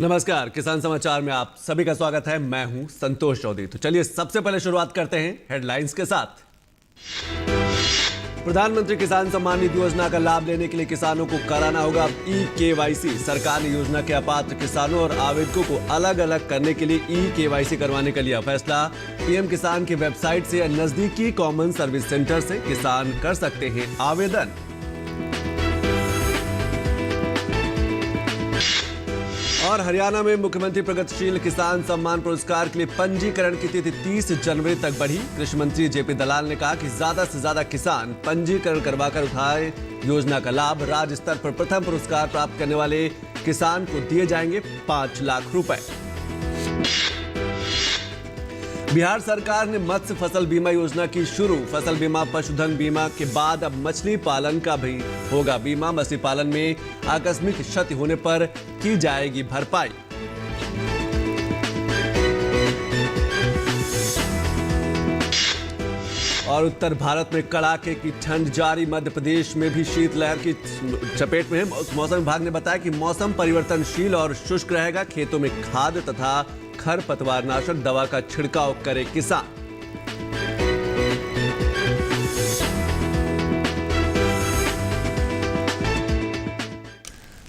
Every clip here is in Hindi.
नमस्कार, किसान समाचार में आप सभी का स्वागत है। मैं हूं संतोष चौधरी। तो चलिए सबसे पहले शुरुआत करते हैं हेडलाइंस के साथ। प्रधानमंत्री किसान सम्मान निधि योजना का लाभ लेने के लिए किसानों को कराना होगा ई-केवाईसी। सरकार ने योजना के अपात्र किसानों और आवेदकों को अलग अलग करने के लिए ई-केवाईसी करवाने का लिया फैसला। पीएम किसान की वेबसाइट से या नजदीकी कॉमन सर्विस सेंटर से किसान कर सकते हैं आवेदन। और हरियाणा में मुख्यमंत्री प्रगतिशील किसान सम्मान पुरस्कार के लिए पंजीकरण की तिथि 30 जनवरी तक बढ़ी। कृषि मंत्री जेपी दलाल ने कहा कि ज्यादा से ज्यादा किसान पंजीकरण करवाकर उठाए योजना का लाभ। राज्य स्तर पर प्रथम पुरस्कार प्राप्त करने वाले किसान को दिए जाएंगे 5 लाख रुपए। बिहार सरकार ने मत्स्य फसल बीमा योजना की शुरू। फसल बीमा, पशुधन बीमा के बाद अब मछली पालन का भी होगा बीमा। मछली पालन में आकस्मिक क्षति होने पर की जाएगी भरपाई। और उत्तर भारत में कड़ाके की ठंड जारी। मध्य प्रदेश में भी शीतलहर की चपेट में है। मौसम विभाग ने बताया कि मौसम परिवर्तनशील और शुष्क रहेगा। खेतों में खाद तथा खरपतवार नाशक दवा का छिड़काव करे किसान।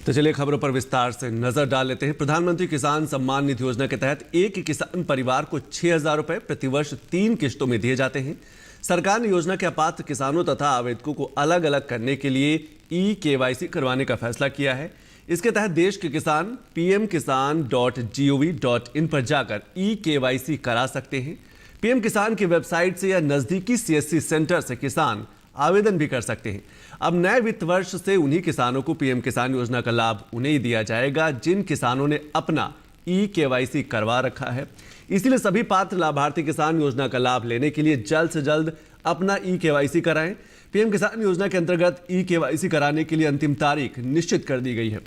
तो चलिए खबरों पर विस्तार से नजर डाल लेते हैं। प्रधानमंत्री किसान सम्मान निधि योजना के तहत एक किसान परिवार को 6,000 रुपए प्रतिवर्ष 3 किश्तों में दिए जाते हैं। सरकार ने योजना के अपात्र किसानों तथा आवेदकों को अलग अलग करने के लिए ई-केवाईसी करवाने का फैसला किया है। इसके तहत देश के किसान pmkisan.gov.in पर जाकर ई-केवाईसी करा सकते हैं। पीएम किसान की वेबसाइट से या नजदीकी सीएससी सेंटर से किसान आवेदन भी कर सकते हैं। अब नए वित्त वर्ष से उन्हीं किसानों को पीएम किसान योजना का लाभ उन्हें ही दिया जाएगा जिन किसानों ने अपना ई-केवाईसी करवा रखा है। इसीलिए सभी पात्र लाभार्थी किसान योजना का लाभ लेने के लिए जल्द से जल्द अपना ई-केवाईसी कराएं। पीएम किसान योजना के अंतर्गत ई-केवाईसी कराने के लिए अंतिम तारीख निश्चित कर दी गई है।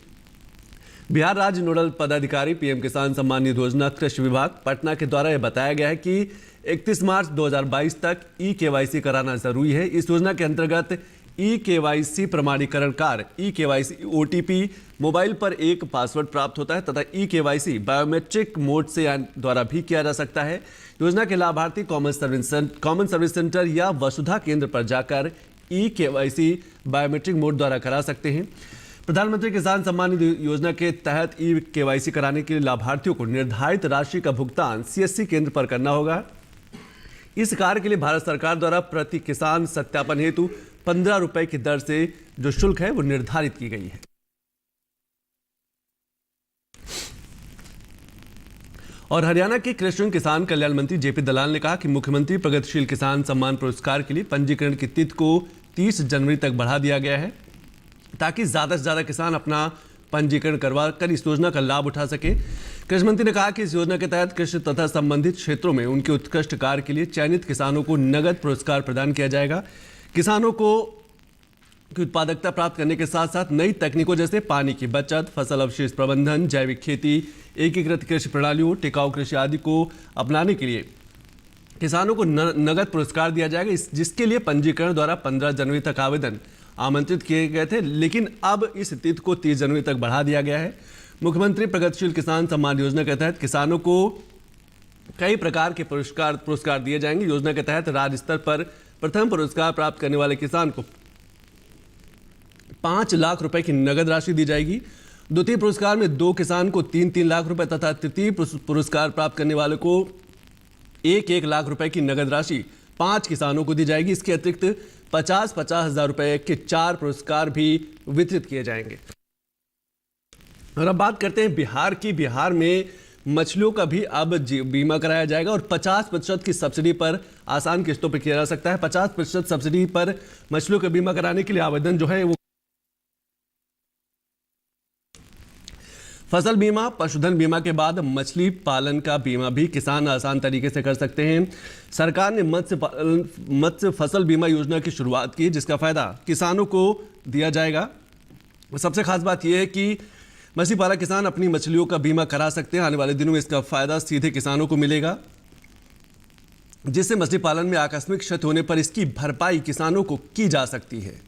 बिहार राज्य नोडल पदाधिकारी पीएम किसान सम्मान निधि योजना कृषि विभाग पटना के द्वारा यह बताया गया है कि 31 मार्च 2022 तक ई-केवाईसी कराना जरूरी है। इस योजना के अंतर्गत ई-केवाईसी प्रमाणीकरण कार्य ई-केवाईसी ओटीपी मोबाइल पर एक पासवर्ड प्राप्त होता है तथा ई-केवाईसी बायोमेट्रिक मोड से द्वारा भी किया जा सकता है। योजना के लाभार्थी कॉमन सर्विस सेंटर या वसुधा केंद्र पर जाकर ई-केवाईसी बायोमेट्रिक मोड द्वारा करा सकते हैं। प्रधानमंत्री किसान सम्मान निधि योजना के तहत ई-केवाईसी कराने के लिए लाभार्थियों को निर्धारित राशि का भुगतान सीएससी केंद्र पर करना होगा। इस कार्य के लिए भारत सरकार द्वारा प्रति किसान सत्यापन हेतु 15 रुपए की दर से जो शुल्क है वो निर्धारित की गई है। और हरियाणा के कृषि एवं किसान कल्याण मंत्री जेपी दलाल ने कहा कि मुख्यमंत्री प्रगतिशील किसान सम्मान पुरस्कार के लिए पंजीकरण की तिथि को 30 जनवरी तक बढ़ा दिया गया है ताकि ज्यादा से ज्यादा किसान अपना पंजीकरण करवा कर इस योजना का लाभ उठा सके। कृषि मंत्री ने कहा कि इस योजना के तहत कृषि तथा संबंधित क्षेत्रों में उनके उत्कृष्ट कार्य के लिए चयनित किसानों को नगद पुरस्कार प्रदान किया जाएगा। किसानों को उत्पादकता प्राप्त करने के साथ साथ नई तकनीकों जैसे पानी की बचत, फसल अवशेष प्रबंधन, जैविक खेती, एकीकृत कृषि प्रणालियों, टिकाऊ कृषि आदि को अपनाने के लिए किसानों को नगद पुरस्कार दिया जाएगा। जिसके लिए पंजीकरण द्वारा 15 जनवरी तक आवेदन आमंत्रित किए गए थे, लेकिन अब इस तिथि को 30 जनवरी तक बढ़ा दिया गया है। मुख्यमंत्री प्रगतिशील किसान सम्मान योजना के तहत किसानों को कई प्रकार के पुरस्कार दिए जाएंगे। योजना के तहत राज्य स्तर पर प्रथम पुरस्कार प्राप्त करने वाले किसान को 5 लाख रुपए की नगद राशि दी जाएगी। द्वितीय पुरस्कार में 2 किसान को 3-3 लाख रुपए तथा तृतीय पुरस्कार प्राप्त करने वाले को 1-1 लाख रुपए की नगद राशि 5 किसानों को दी जाएगी। इसके अतिरिक्त 50-50 हजार रुपए के 4 पुरस्कार भी वितरित किए जाएंगे। और अब बात करते हैं बिहार की। बिहार में मछलियों का भी अब बीमा कराया जाएगा और 50% की सब्सिडी पर आसान किस्तों पर किया जा सकता है। 50% सब्सिडी पर मछलियों का बीमा कराने के लिए आवेदन जो है वो फसल बीमा, पशुधन बीमा के बाद मछली पालन का बीमा भी किसान आसान तरीके से कर सकते हैं। सरकार ने मत्स्य फसल बीमा योजना की शुरुआत की जिसका फायदा किसानों को दिया जाएगा। सबसे खास बात यह है कि मछली पालक किसान अपनी मछलियों का बीमा करा सकते हैं। आने वाले दिनों में इसका फायदा सीधे किसानों को मिलेगा, जिससे मछली पालन में आकस्मिक क्षति होने पर इसकी भरपाई किसानों को की जा सकती है।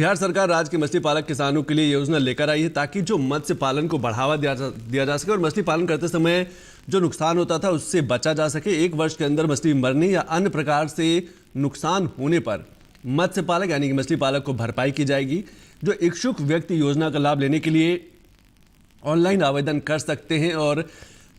बिहार सरकार राज्य के मछली पालक किसानों के लिए योजना लेकर आई है ताकि जो मत्स्य पालन को बढ़ावा दिया जा सके और मछली पालन करते समय जो नुकसान होता था उससे बचा जा सके। 1 वर्ष के अंदर मछली मरने या अन्य प्रकार से नुकसान होने पर मत्स्य पालक यानी कि मछली पालक को भरपाई की जाएगी। जो इच्छुक व्यक्ति योजना का लाभ लेने के लिए ऑनलाइन आवेदन कर सकते हैं और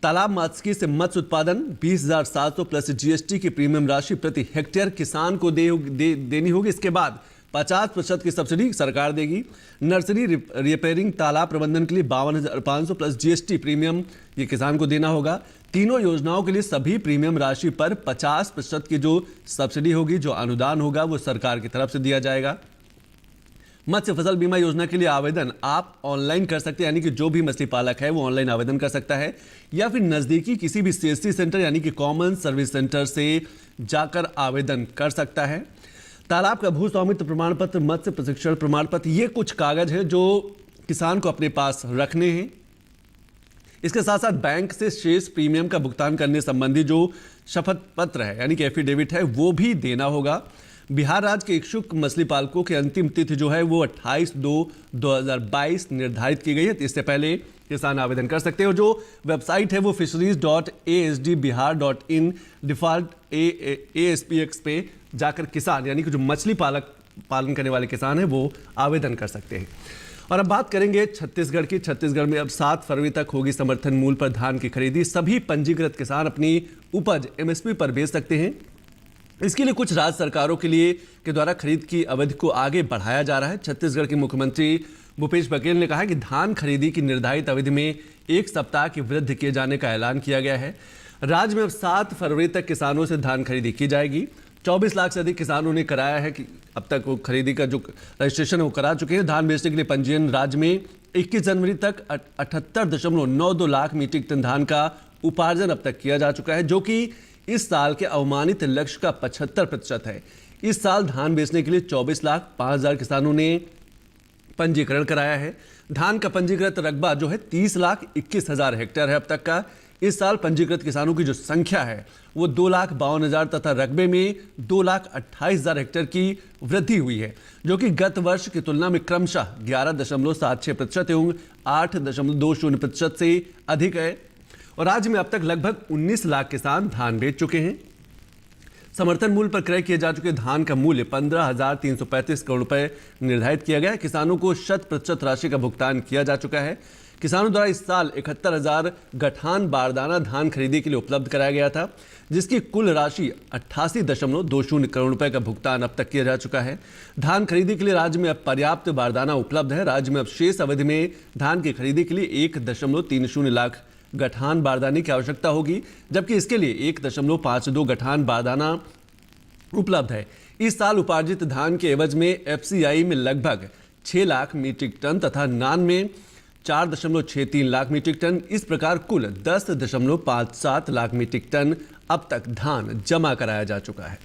तालाब मात्स्यिकी से मत्स्य उत्पादन 20,700 प्लस जीएसटी की प्रीमियम राशि प्रति हेक्टेयर किसान को देनी होगी। इसके बाद 50% की सब्सिडी सरकार देगी। नर्सरी रिपेयरिंग तालाब प्रबंधन के लिए 52,500 प्लस जीएसटी प्रीमियम ये किसान को देना होगा। तीनों योजनाओं के लिए सभी प्रीमियम राशि पर 50% की जो सब्सिडी होगी, जो अनुदान होगा, वो सरकार की तरफ से दिया जाएगा। मत्स्य फसल बीमा योजना के लिए आवेदन आप ऑनलाइन कर सकते हैं, यानी कि जो भी मछली पालक है वो ऑनलाइन आवेदन कर सकता है या फिर नजदीकी किसी भी सीएससी सेंटर यानी कि कॉमन सर्विस सेंटर से जाकर आवेदन कर सकता है। तालाब का भू स्वामित्व प्रमाण पत्र, मत्स्य प्रशिक्षण प्रमाण पत्र, ये कुछ कागज है जो किसान को अपने पास रखने हैं। इसके साथ साथ बैंक से शेष प्रीमियम का भुगतान करने संबंधी जो शपथ पत्र है यानी कि एफिडेविट है वो भी देना होगा। बिहार राज्य के इच्छुक मछली पालकों की अंतिम तिथि जो है वो 28/2/2022 निर्धारित की गई है। इससे पहले किसान आवेदन कर सकते हैं और जो वेबसाइट है वो fisheries.asdbihar.in डिफॉल्ट ASPX पे जाकर किसान यानी कि जो मछली पालन करने वाले किसान हैं वो आवेदन कर सकते हैं। और अब बात करेंगे छत्तीसगढ़ की। छत्तीसगढ़ में अब 7 फरवरी तक होगी समर्थन मूल्य पर धान की खरीदी। सभी पंजीकृत किसान अपनी उपज MSP पर बेच सकते हैं। इसके लिए कुछ राज्य सरकारों के द्वारा खरीद की अवधि को आगे बढ़ाया जा रहा है। छत्तीसगढ़ के मुख्यमंत्री भूपेश बघेल ने कहा कि धान खरीदी की निर्धारित अवधि में 1 सप्ताह की वृद्धि किए जाने का ऐलान किया गया है। राज्य में अब 7 फरवरी तक किसानों से धान खरीदी की जाएगी। 24 लाख से अधिक किसानों ने कराया है कि अब तक वो खरीदी का जो रजिस्ट्रेशन है वो करा चुके हैं। धान बेचने के लिए पंजीयन राज्य में 21 जनवरी तक 78.92 लाख मीट्रिक टन धान का उपार्जन अब तक किया जा चुका है, जो कि इस साल के अवमानित लक्ष्य का 75% है। इस साल धान बेचने के लिए 24,05,000 किसानों ने पंजीकरण कराया है। धान का पंजीकृत रकबा जो है 30,21,000 हेक्टेयर है अब तक का। इस साल पंजीकृत किसानों की जो संख्या है वो 2,52,000 तथा रकबे में 2,28,000 हेक्टेयर की वृद्धि हुई है, जो कि गत वर्ष की तुलना में क्रमशः 11.76% एवं 8.20% से अधिक है। और राज्य में अब तक लगभग 19 लाख किसान धान बेच चुके हैं। समर्थन मूल्य पर क्रय किए जा चुके धान का मूल्य 15,335 करोड़ रुपए निर्धारित किया गया है। किसानों को 100% राशि का भुगतान किया जा चुका है। किसानों द्वारा इस साल 71,000 गठान बारदाना धान खरीदी के लिए उपलब्ध कराया गया था, जिसकी कुल राशि 88.20 करोड़ रुपए का भुगतान अब तक किया जा चुका है। धान खरीदी के लिए राज्य में अब पर्याप्त बारदाना उपलब्ध है। राज्य में अब शेष अवधि में धान की खरीदी के लिए 1.30 लाख गठान बारदाने की आवश्यकता होगी, जबकि इसके लिए 1.52 गठान बारदाना उपलब्ध है। इस साल उपार्जित धान के एवज में FCI में लगभग 6 लाख मीट्रिक टन तथा नान में 4.63 लाख मीट्रिक टन, इस प्रकार कुल 10.57 लाख मीट्रिक टन अब तक धान जमा कराया जा चुका है।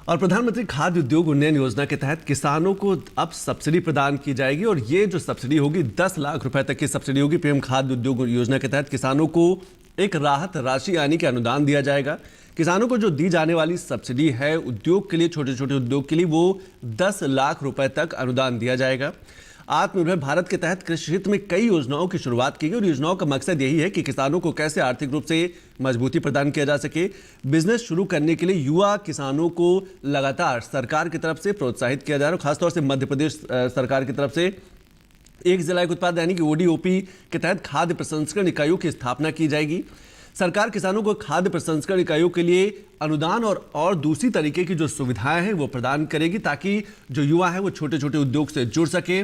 और प्रधानमंत्री खाद्य उद्योग उन्नयन योजना के तहत किसानों को अब सब्सिडी प्रदान की जाएगी और ये जो सब्सिडी होगी 10 लाख रुपए तक की सब्सिडी होगी। पीएम खाद्य उद्योग योजना के तहत किसानों को एक राहत राशि यानी कि अनुदान दिया जाएगा। किसानों को जो दी जाने वाली सब्सिडी है उद्योग के लिए, छोटे छोटे उद्योग के लिए, वो 10 लाख रुपए तक अनुदान दिया जाएगा। आत्मनिर्भर भारत के तहत कृषि क्षेत्र में कई योजनाओं की शुरुआत की गई और योजनाओं का मकसद यही है कि किसानों को कैसे आर्थिक रूप से मजबूती प्रदान किया जा सके। बिजनेस शुरू करने के लिए युवा किसानों को लगातार सरकार की तरफ से प्रोत्साहित किया जा रहा है। खासतौर से मध्य प्रदेश सरकार की तरफ से एक जिला एक उत्पाद यानी कि ODOP के तहत खाद्य प्रसंस्करण इकाइयों की स्थापना की जाएगी। सरकार किसानों को खाद्य प्रसंस्करण इकाइयों के लिए अनुदान और दूसरी तरीके की जो सुविधाएं हैं वो प्रदान करेगी, ताकि जो युवा है वो छोटे छोटे उद्योग से जुड़ सके।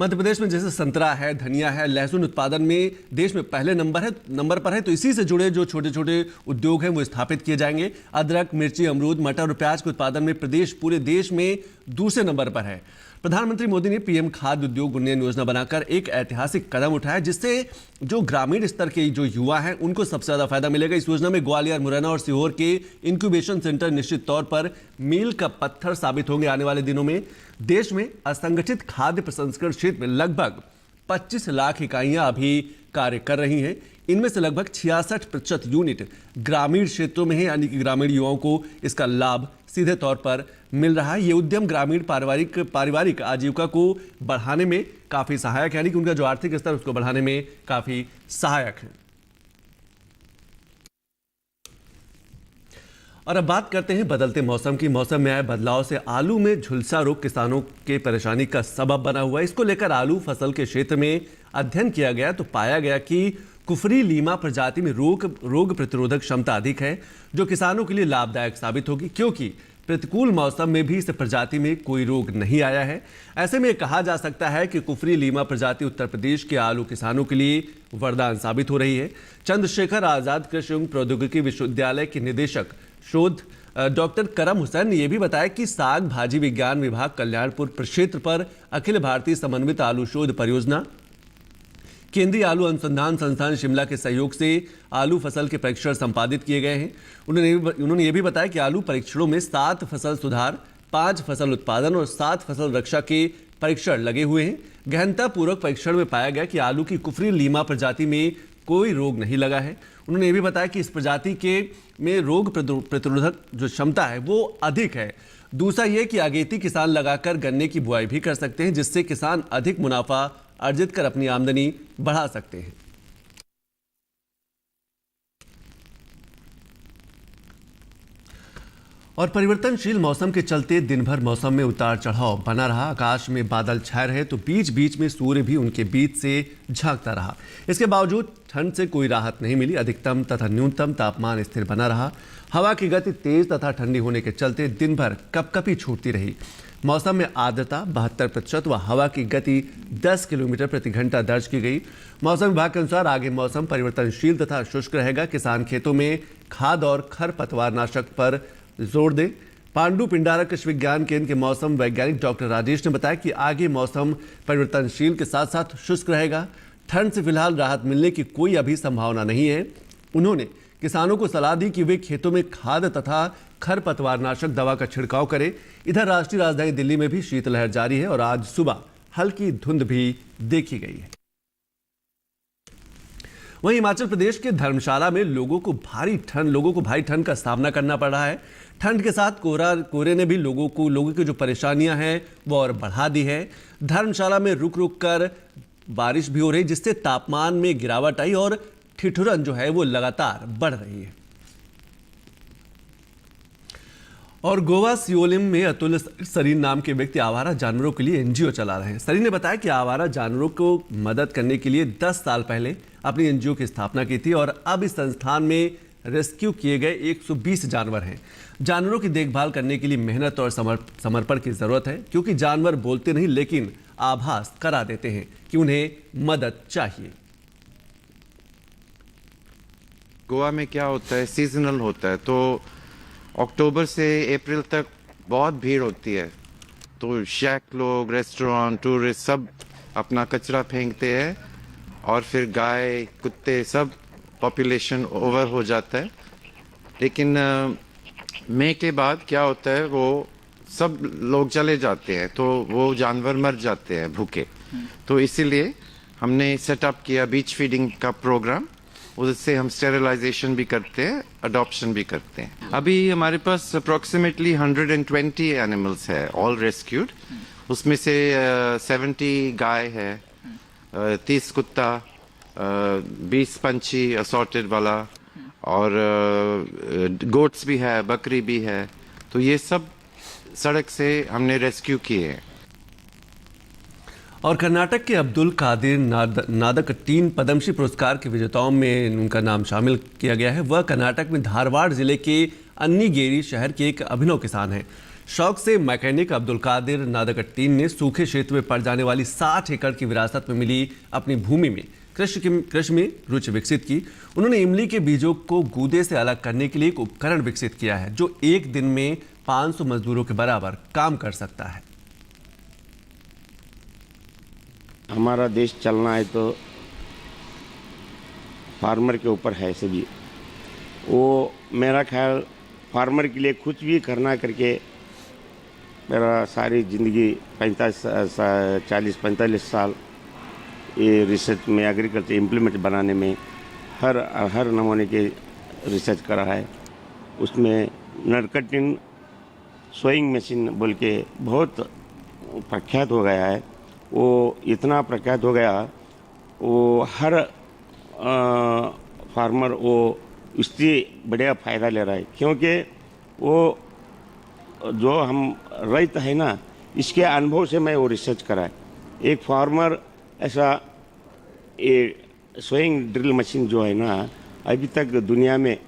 मध्य प्रदेश में जैसे संतरा है, धनिया है, लहसुन उत्पादन में देश में पहले नंबर पर है, तो इसी से जुड़े जो छोटे छोटे उद्योग हैं वो स्थापित किए जाएंगे। अदरक, मिर्ची, अमरूद, मटर और प्याज के उत्पादन में प्रदेश पूरे देश में दूसरे नंबर पर है। प्रधानमंत्री मोदी ने पीएम खाद्य उद्योग उन्नयन योजना बनाकर एक ऐतिहासिक कदम उठाया, जिससे जो ग्रामीण स्तर के जो युवा हैं उनको सबसे ज्यादा फायदा मिलेगा। इस योजना में ग्वालियर, मुरैना और सीहोर के इंक्यूबेशन सेंटर निश्चित तौर पर मील का पत्थर साबित होंगे। आने वाले दिनों में देश में असंगठित खाद्य प्रसंस्करण क्षेत्र में लगभग 25 लाख इकाइयां अभी कार्य कर रही हैं। इनमें से लगभग 66% यूनिट ग्रामीण क्षेत्रों में है, यानी कि ग्रामीण युवाओं को इसका लाभ सीधे तौर पर मिल रहा है। ये उद्यम ग्रामीण पारिवारिक आजीविका को बढ़ाने में काफी सहायक है, यानी कि उनका जो आर्थिक स्तर उसको बढ़ाने में काफी सहायक है। और अब बात करते हैं बदलते मौसम की। मौसम में आए बदलाव से आलू में झुलसा रोग किसानों के परेशानी का सबब बना हुआ है। इसको लेकर आलू फसल के क्षेत्र में अध्ययन किया गया तो पाया गया कि कुफरी लीमा प्रजाति में रोग प्रतिरोधक क्षमता अधिक है, जो किसानों के लिए लाभदायक साबित होगी, क्योंकि प्रतिकूल मौसम में भी इस प्रजाति में कोई रोग नहीं आया है। ऐसे में कहा जा सकता है कि कुफरी लीमा प्रजाति उत्तर प्रदेश के आलू किसानों के लिए वरदान साबित हो रही है। चंद्रशेखर आजाद कृषि एवं प्रौद्योगिकी विश्वविद्यालय के निदेशक शोध डॉक्टर करम हुसैन ने यह भी बताया कि साग भाजी विज्ञान विभाग कल्याणपुर प्रक्षेत्र पर अखिल भारतीय समन्वित आलू शोध परियोजना, केंद्रीय आलू अनुसंधान संस्थान शिमला के सहयोग से आलू फसल के परीक्षण संपादित किए गए हैं। उन्होंने ये भी बताया कि आलू परीक्षणों में 7 फसल सुधार, 5 फसल उत्पादन और 7 फसल रक्षा के परीक्षण लगे हुए हैं। गहनतापूर्वक परीक्षण में पाया गया कि आलू की कुफरी लीमा प्रजाति में कोई रोग नहीं लगा है। उन्होंने ये भी बताया कि इस प्रजाति में रोग प्रतिरोधक जो क्षमता है वो अधिक है। दूसरा ये कि अगेती किसान लगाकर गन्ने की बुआई भी कर सकते हैं, जिससे किसान अधिक मुनाफा अर्जित कर अपनी आमदनी बढ़ा सकते हैं। और परिवर्तनशील मौसम के चलते दिन भर मौसम में उतार चढ़ाव बना रहा। आकाश में बादल छाए रहे तो बीच बीच में सूर्य भी उनके बीच से झांकता रहा। इसके बावजूद ठंड से कोई राहत नहीं मिली। अधिकतम तथा न्यूनतम तापमान स्थिर बना रहा। हवा की गति तेज तथा ठंडी होने के चलते दिन भर कपकपी छूटती रही। मौसम में आर्द्रता 72% व हवा की गति 10 किलोमीटर प्रति घंटा दर्ज की गई। मौसम विभाग के अनुसार आगे मौसम परिवर्तनशील तथा शुष्क रहेगा। किसान खेतों में खाद और खरपतवार नाशक पर जोर दें। पांडु पिंडारा कृषि विज्ञान केंद्र के मौसम वैज्ञानिक डॉक्टर राजेश ने बताया कि आगे मौसम परिवर्तनशील के साथ साथ शुष्क रहेगा। ठंड से फिलहाल राहत मिलने की कोई अभी संभावना नहीं है। उन्होंने किसानों को सलाह दी कि वे खेतों में खाद तथा खरपतवारनाशक दवा का छिड़काव करें। इधर राष्ट्रीय राजधानी दिल्ली में भी शीतलहर जारी है और आज सुबह हल्की धुंध भी देखी गई है। वहीं हिमाचल प्रदेश के धर्मशाला में लोगों को भारी ठंड का सामना करना पड़ रहा है। ठंड के साथ कोहरे ने भी लोगों की जो परेशानियां हैं वो और बढ़ा दी है। धर्मशाला में रुक रुक कर बारिश भी हो रही, जिससे तापमान में गिरावट आई और ठिठुरन जो है वो लगातार बढ़ रही है। और गोवा सियोलिम में अतुल सरीन नाम के व्यक्ति आवारा जानवरों के लिए एनजीओ चला रहे हैं। सरीन ने बताया कि आवारा जानवरों को मदद करने के लिए 10 साल पहले अपनी एनजीओ की स्थापना की थी और अब इस संस्थान में रेस्क्यू किए गए 120 जानवर हैं। जानवरों की देखभाल करने के लिए मेहनत और समर्पण की जरूरत है, क्योंकि जानवर बोलते नहीं लेकिन आभास करा देते हैं कि उन्हें मदद चाहिए। गोवा में क्या होता है, सीजनल होता है, तो अक्टूबर से अप्रैल तक बहुत भीड़ होती है। तो शेक लोग, रेस्टोरेंट, टूरिस्ट सब अपना कचरा फेंकते हैं और फिर गाय कुत्ते सब पॉपुलेशन ओवर हो जाता है। लेकिन मई के बाद क्या होता है, वो सब लोग चले जाते हैं तो वो जानवर मर जाते हैं भूखे। तो इसीलिए हमने सेटअप किया बीच फीडिंग का प्रोग्राम। उससे हम स्टेरिलाइजेशन भी करते हैं, अडॉप्शन भी करते हैं। अभी हमारे पास अप्रोक्सीमेटली 120 एनिमल्स है, ऑल रेस्क्यूड। उसमें से 70 गाय है, 30 कुत्ता, 20 पंछी असॉर्टेड वाला और गोट्स भी है, बकरी भी है। तो ये सब सड़क से हमने रेस्क्यू किए हैं। और कर्नाटक के अब्दुल कादिर नादकट्टीन पद्मश्री पुरस्कार के विजेताओं में उनका नाम शामिल किया गया है। वह कर्नाटक में धारवाड़ जिले के अन्नीगेरी शहर के एक अभिनव किसान हैं। शौक से मैकेनिक अब्दुल कादिर नादकट्टीन ने सूखे क्षेत्र में पड़ जाने वाली 60 एकड़ की विरासत में मिली अपनी भूमि में कृषि में रुचि विकसित की। उन्होंने इमली के बीजों को गूदे से अलग करने के लिए एक उपकरण विकसित किया है, जो एक दिन में 500 मजदूरों के बराबर काम कर सकता है। हमारा देश चलना है तो फार्मर के ऊपर है सभी। वो मेरा ख्याल फार्मर के लिए कुछ भी करना करके मेरा सारी ज़िंदगी 40-45 साल ये रिसर्च में एग्रीकल्चर इम्प्लीमेंट बनाने में हर नमूने के रिसर्च करा है। उसमें नरकटिन सोइंग मशीन बोल के बहुत प्रख्यात हो गया है। वो इतना प्रख्यात हो गया, वो हर फार्मर वो उससे बढ़िया फ़ायदा ले रहा है, क्योंकि वो जो हम रैत है ना, इसके अनुभव से मैं वो रिसर्च करा है। एक फार्मर ऐसा ये सोइंग ड्रिल मशीन जो है ना, अभी तक दुनिया में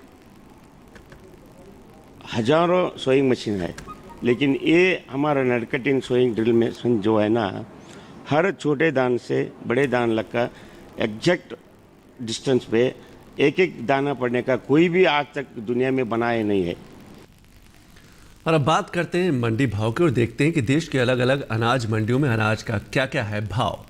हजारों सोइंग मशीन है, लेकिन ये हमारा नरकटिन सोइंग ड्रिल मशीन जो है ना, हर छोटे दान से बड़े दान लग का एग्जैक्ट डिस्टेंस पे एक एक दाना पड़ने का कोई भी आज तक दुनिया में बनाया नहीं है। और अब बात करते हैं मंडी भाव की और देखते हैं कि देश के अलग अलग अनाज मंडियों में अनाज का क्या क्या है भाव।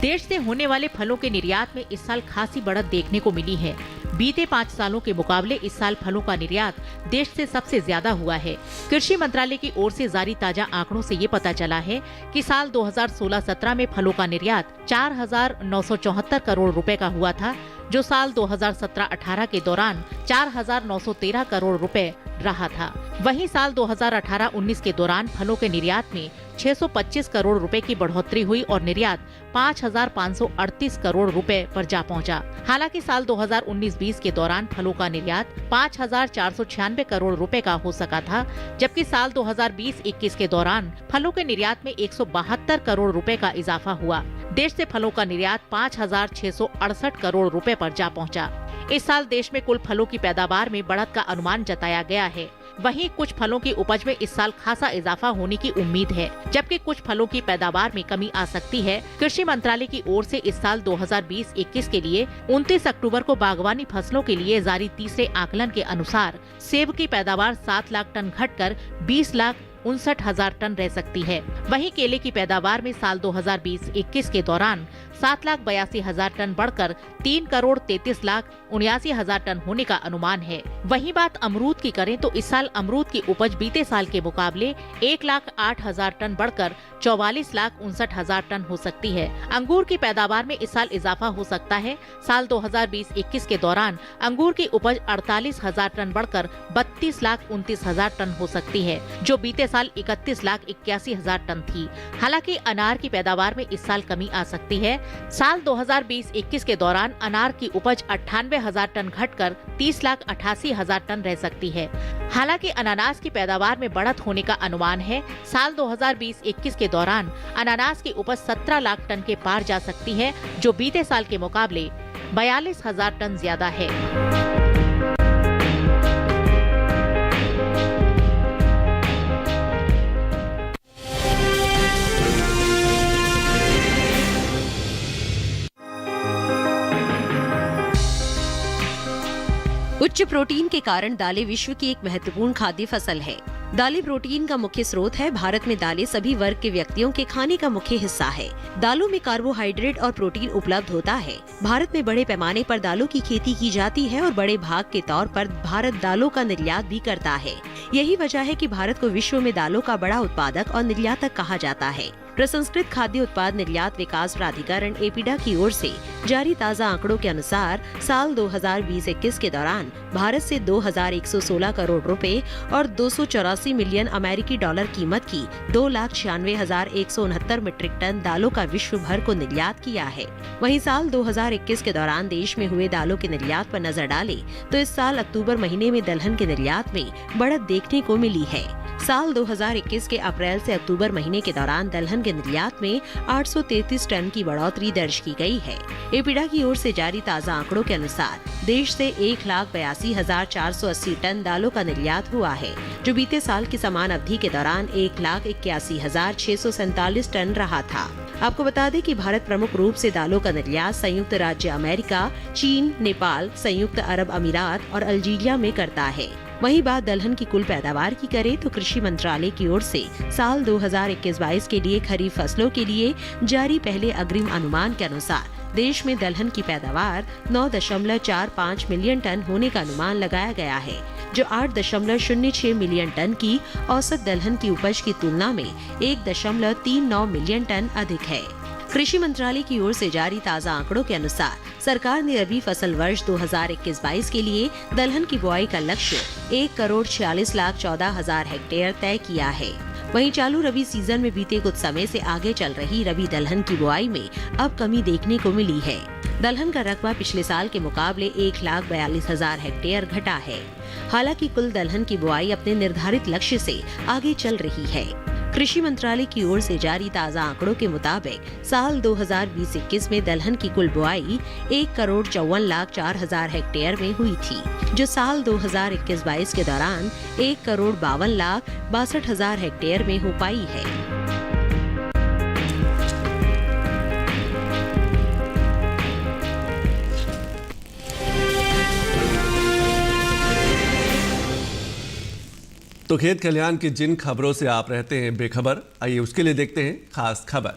देश से होने वाले फलों के निर्यात में इस साल खासी बढ़त देखने को मिली है। बीते 5 सालों के मुकाबले इस साल फलों का निर्यात देश से सबसे ज्यादा हुआ है। कृषि मंत्रालय की ओर से जारी ताजा आंकड़ों से ये पता चला है कि साल 2016-17 में फलों का निर्यात 4,974 करोड़ रुपए का हुआ था, जो साल 2017-18 के दौरान 4,913 करोड़ रुपए रहा था। वहीं साल 2018-19 के दौरान फलों के निर्यात में 625 करोड़ रुपए की बढ़ोतरी हुई और निर्यात 5,538 करोड़ रुपए पर जा पहुंचा। हालांकि साल 2019-20 के दौरान फलों का निर्यात 5,496 करोड़ रुपए का हो सका था, जबकि साल 2020-21 के दौरान फलों के निर्यात में 172 करोड़ रुपए का इजाफा हुआ। देश से फलों का निर्यात 5,668 करोड़ रुपए पर जा पहुंचा। इस साल देश में कुल फलों की पैदावार में बढ़त का अनुमान जताया गया है। वहीं कुछ फलों की उपज में इस साल खासा इजाफा होने की उम्मीद है, जबकि कुछ फलों की पैदावार में कमी आ सकती है। कृषि मंत्रालय की ओर से इस साल 2020-21 के लिए 29 अक्टूबर को बागवानी फसलों के लिए जारी तीसरे आकलन के अनुसार सेब की पैदावार 7 लाख टन घटकर 20,59,000 टन रह सकती है। वहीं केले की पैदावार में साल 2020-21 के दौरान 7,82,000 टन बढ़कर 3,33,79,000 टन होने का अनुमान है। वहीं बात अमरूद की करें तो इस साल अमरूद की उपज बीते साल के मुकाबले 1,08,000 टन बढ़कर 44,59,000 टन हो सकती है। अंगूर की पैदावार में इस साल इजाफा हो सकता है। साल 2020-21 के दौरान अंगूर की उपज 48,000 टन बढ़कर 32,29,000 टन हो सकती है, जो बीते साल 31,81,000 टन थी। हालांकि अनार की पैदावार में इस साल कमी आ सकती है। साल 2020-21 के दौरान अनार की उपज 98,000 टन घटकर 30,88,000 टन रह सकती है। हालांकि अनानास की पैदावार में बढ़त होने का अनुमान है। साल 2020-21 के दौरान अनानास की उपज 17 लाख टन के पार जा सकती है, जो बीते साल के मुकाबले 42,000 टन ज्यादा है। उच्च प्रोटीन के कारण दालें विश्व की एक महत्वपूर्ण खाद्य फसल है। दालें प्रोटीन का मुख्य स्रोत है। भारत में दालें सभी वर्ग के व्यक्तियों के खाने का मुख्य हिस्सा है। दालों में कार्बोहाइड्रेट और प्रोटीन उपलब्ध होता है। भारत में बड़े पैमाने पर दालों की खेती की जाती है और बड़े भाग के तौर पर भारत दालों का निर्यात भी करता है। यही वजह है कि भारत को विश्व में दालों का बड़ा उत्पादक और निर्यातक कहा जाता है। प्रसंस्कृत खाद्य उत्पाद निर्यात विकास प्राधिकरण एपीडा की ओर से जारी ताज़ा आंकड़ों के अनुसार साल 2020-21 के दौरान भारत से 2,116 करोड़ रुपए और 284 मिलियन अमेरिकी डॉलर कीमत की 2,96,169 मीट्रिक टन दालों का विश्व भर को निर्यात किया है। वहीं साल 2021 के दौरान देश में हुए दालों के निर्यात पर नजर डालें तो इस साल अक्टूबर महीने में दलहन के निर्यात में बढ़त देखने को मिली है। साल 2021 के अप्रैल से अक्टूबर महीने के दौरान दलहन के निर्यात में 833 टन की बढ़ोतरी दर्ज की गई है। एपीडा की ओर से जारी ताज़ा आंकड़ों के अनुसार देश से 1,82,480 टन दालों का निर्यात हुआ है, जो बीते साल की समान अवधि के दौरान 1,81,647 टन रहा था। आपको बता दें कि भारत प्रमुख रूप से दालों का निर्यात संयुक्त राज्य अमेरिका, चीन, नेपाल, संयुक्त अरब अमीरात और अल्जीरिया में करता है। वहीं बात दलहन की कुल पैदावार की करें तो कृषि मंत्रालय की ओर से साल 2021-22 के लिए खरीफ फसलों के लिए जारी पहले अग्रिम अनुमान के अनुसार देश में दलहन की पैदावार 9.45 मिलियन टन होने का अनुमान लगाया गया है, जो 8.06 मिलियन टन की औसत दलहन की उपज की तुलना में 1.39 मिलियन टन अधिक है। कृषि मंत्रालय की ओर से जारी ताज़ा आंकड़ों के अनुसार सरकार ने रबी फसल वर्ष 2021-22 के लिए दलहन की बुआई का लक्ष्य 1,46,14,000 हेक्टेयर तय किया है। वहीं चालू रबी सीजन में बीते कुछ समय से आगे चल रही रबी दलहन की बुआई में अब कमी देखने को मिली है। दलहन का रकबा पिछले साल के मुकाबले 1,42,000 हेक्टेयर घटा है। हालांकि कुल दलहन की बुआई अपने निर्धारित लक्ष्य से आगे चल रही है। कृषि मंत्रालय की ओर से जारी ताज़ा आंकड़ों के मुताबिक साल 2020-21 में दलहन की कुल बुआई 1,54,04,000 हेक्टेयर में हुई थी, जो साल 2021-22 के दौरान 1,52,62,000 हेक्टेयर में हो पाई है। तो खेत खलिहान की जिन खबरों से आप रहते हैं बेखबर, आइए उसके लिए देखते हैं खास खबर।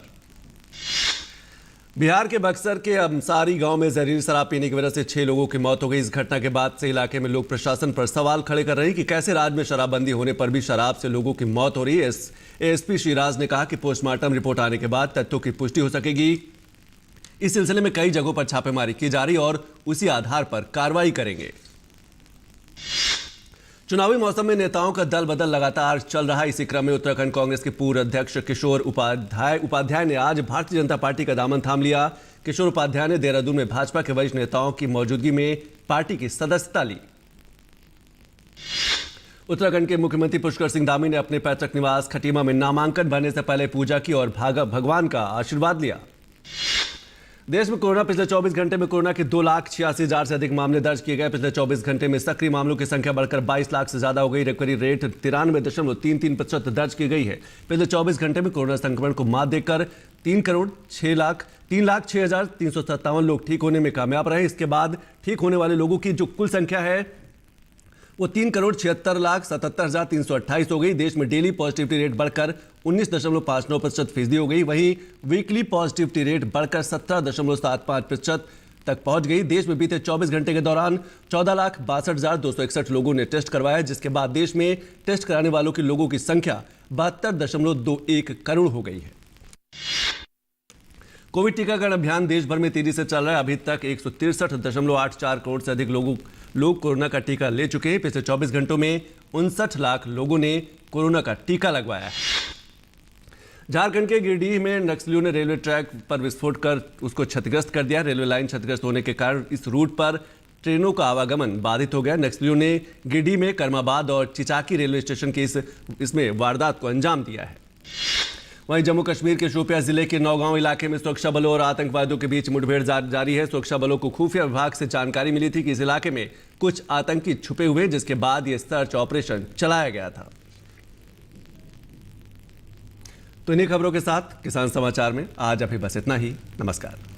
बिहार के बक्सर के अंसारी गांव में जहरीली शराब पीने की वजह से 6 लोगों की मौत हो गई। इस घटना के बाद से इलाके में लोग प्रशासन पर सवाल खड़े कर रहे हैं कि कैसे राज्य में शराबबंदी होने पर भी शराब से लोगों की मौत हो रही है। एएसपी श्रीराज ने कहा कि पोस्टमार्टम रिपोर्ट आने के बाद तथ्यों की पुष्टि हो सकेगी। इस सिलसिले में कई जगहों पर छापेमारी की जा रही और उसी आधार पर कार्रवाई करेंगे। चुनावी मौसम में नेताओं का दल बदल लगातार चल रहा है। इसी क्रम में उत्तराखंड कांग्रेस के पूर्व अध्यक्ष किशोर उपाध्याय ने आज भारतीय जनता पार्टी का दामन थाम लिया। किशोर उपाध्याय ने देहरादून में भाजपा के वरिष्ठ नेताओं की मौजूदगी में पार्टी की सदस्यता ली। उत्तराखंड के मुख्यमंत्री पुष्कर सिंह धामी ने अपने पैतृक निवास खटीमा में नामांकन भरने से पहले पूजा की और भगवान का आशीर्वाद लिया। देश में कोरोना पिछले 24 घंटे में कोरोना के 2,86,000 से अधिक मामले दर्ज किए गए। पिछले 24 घंटे में सक्रिय मामलों की संख्या बढ़कर 22 लाख से ज्यादा हो गई। रिकवरी रेट 93.33% दर्ज की गई है। पिछले 24 घंटे में कोरोना संक्रमण को मात देकर 3,06,357 लोग ठीक होने में कामयाब रहे। इसके बाद ठीक होने वाले लोगों की जो कुल संख्या है वो 3,76,77,328 हो गई। देश में डेली पॉजिटिविटी रेट बढ़कर 19.59% हो गई। वहीं वीकली पॉजिटिविटी रेट बढ़कर 17.75% तक पहुंच गई। देश में बीते 24 घंटे के दौरान 14,62,261 लोगों ने टेस्ट करवाया, जिसके बाद देश में टेस्ट कराने वालों की लोगों की संख्या 72.21 करोड़ हो गई है। कोविड टीकाकरण अभियान देश भर में तेजी से चल रहा है। अभी तक 163.84 करोड़ से अधिक लोग कोरोना का टीका ले चुके हैं। पिछले 24 घंटों में 59 लाख लोगों ने कोरोना का टीका लगवाया है। झारखंड के गिरिडीह में नक्सलियों ने रेलवे ट्रैक पर विस्फोट कर उसको क्षतिग्रस्त कर दिया। रेलवे लाइन क्षतिग्रस्त होने के कारण इस रूट पर ट्रेनों का आवागमन बाधित हो गया। नक्सलियों ने गिरिडीह में करमाबाद और चिचाकी रेलवे स्टेशन के इसमें वारदात को अंजाम दिया है। वहीं जम्मू कश्मीर के शोपियां जिले के नौगांव इलाके में सुरक्षा बलों और आतंकवादियों के बीच मुठभेड़ जारी है। सुरक्षा बलों को खुफिया विभाग से जानकारी मिली थी कि इस इलाके में कुछ आतंकी छुपे हुए, जिसके बाद यह सर्च ऑपरेशन चलाया गया था। तो इन्हीं खबरों के साथ किसान समाचार में आज अभी बस इतना ही। नमस्कार।